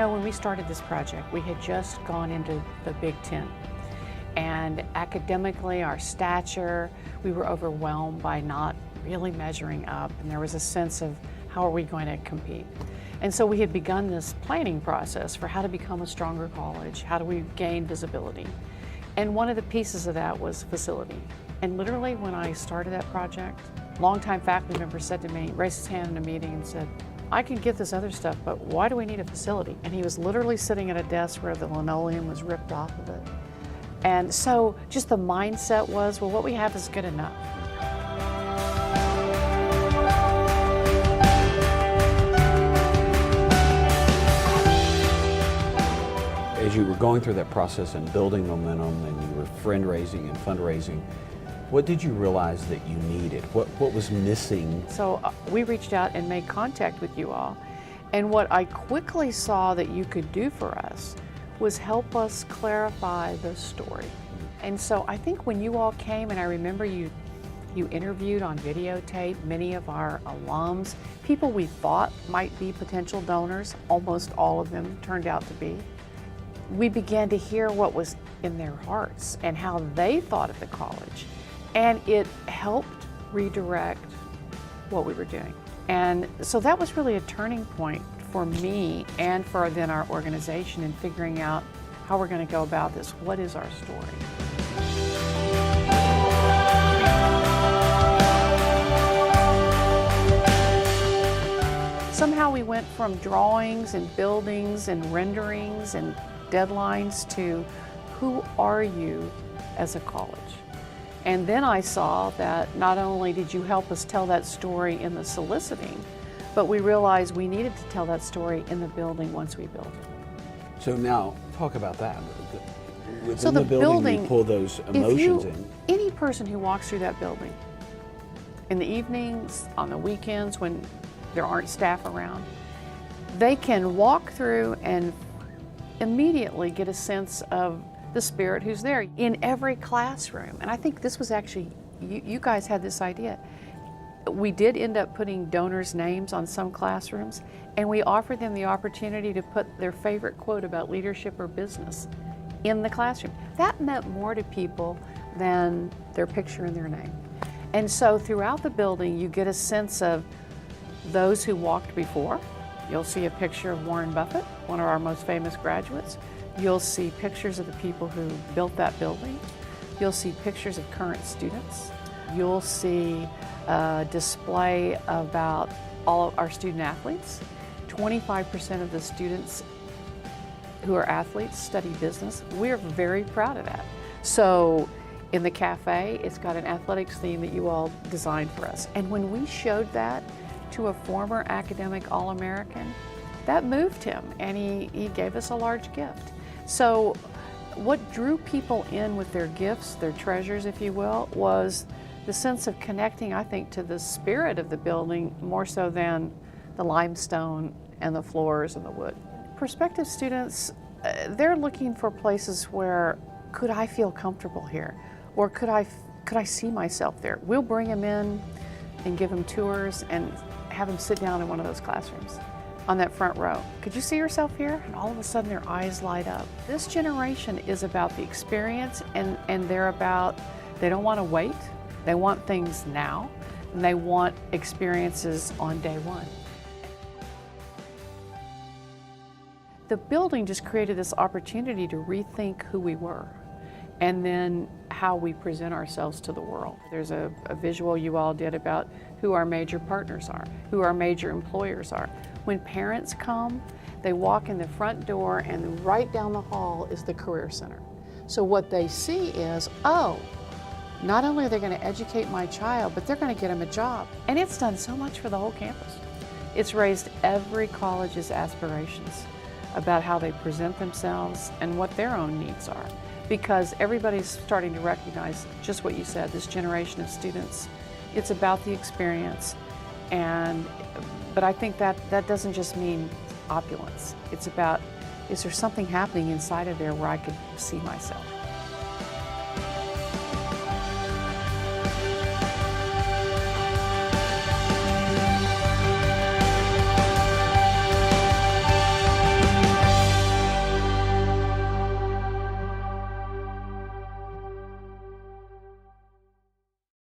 know, when we started this project, we had just gone into the Big Ten. And academically, our stature, we were overwhelmed by not really measuring up. And there was a sense of how are we going to compete? And so we had begun this planning process for how to become a stronger college, how do we gain visibility? And one of the pieces of that was facility. And literally when I started that project, longtime faculty member said to me, raised his hand in a meeting and said, I can get this other stuff, but why do we need a facility? And he was literally sitting at a desk where the linoleum was ripped off of it. And so just the mindset was, well, what we have is good enough. As you were going through that process and building momentum and you were friend raising and fundraising, what did you realize that you needed? What was missing? So we reached out and made contact with you all. And what I quickly saw that you could do for us was help us clarify the story. And so I think when you all came, and I remember you interviewed on videotape many of our alums, people we thought might be potential donors, almost all of them turned out to be. We began to hear what was in their hearts and how they thought of the college. And it helped redirect what we were doing. And so that was really a turning point for me and for then our organization in figuring out how we're going to go about this. What is our story? Somehow we went from drawings and buildings and renderings and deadlines to who are you as a college? And then I saw that not only did you help us tell that story in the soliciting, but we realized we needed to tell that story in the building once we built it. So now, talk about that. Within So the building, we pull those emotions in. Any person who walks through that building, in the evenings, on the weekends when there aren't staff around, they can walk through and immediately get a sense of the spirit who's there in every classroom. And I think this was actually, you guys had this idea. We did end up putting donors' names on some classrooms, and we offered them the opportunity to put their favorite quote about leadership or business in the classroom. That meant more to people than their picture and their name. And so throughout the building, you get a sense of those who walked before. You'll see a picture of Warren Buffett, one of our most famous graduates. You'll see pictures of the people who built that building. You'll see pictures of current students. You'll see a display about all of our student athletes. 25% of the students who are athletes study business. We're very proud of that. So in the cafe, it's got an athletics theme that you all designed for us. And when we showed that to a former academic All-American, that moved him, and he gave us a large gift. So what drew people in with their gifts, their treasures, if you will, was the sense of connecting, I think, to the spirit of the building more so than the limestone and the floors and the wood. Prospective students, they're looking for places where, could I feel comfortable here? Or could I see myself there? We'll bring them in and give them tours and have them sit down in one of those classrooms on that front row. Could you see yourself here? And all of a sudden their eyes light up. This generation is about the experience, and they don't want to wait. They want things now, and they want experiences on day one. The building just created this opportunity to rethink who we were and then how we present ourselves to the world. There's a visual you all did about who our major partners are, who our major employers are. When parents come, they walk in the front door, and right down the hall is the Career Center. So what they see is, oh, not only are they going to educate my child, but they're going to get him a job. And it's done so much for the whole campus. It's raised every college's aspirations about how they present themselves and what their own needs are. Because everybody's starting to recognize just what you said, this generation of students, it's about the experience. But I think that doesn't just mean opulence. It's about, is there something happening inside of there where I could see myself?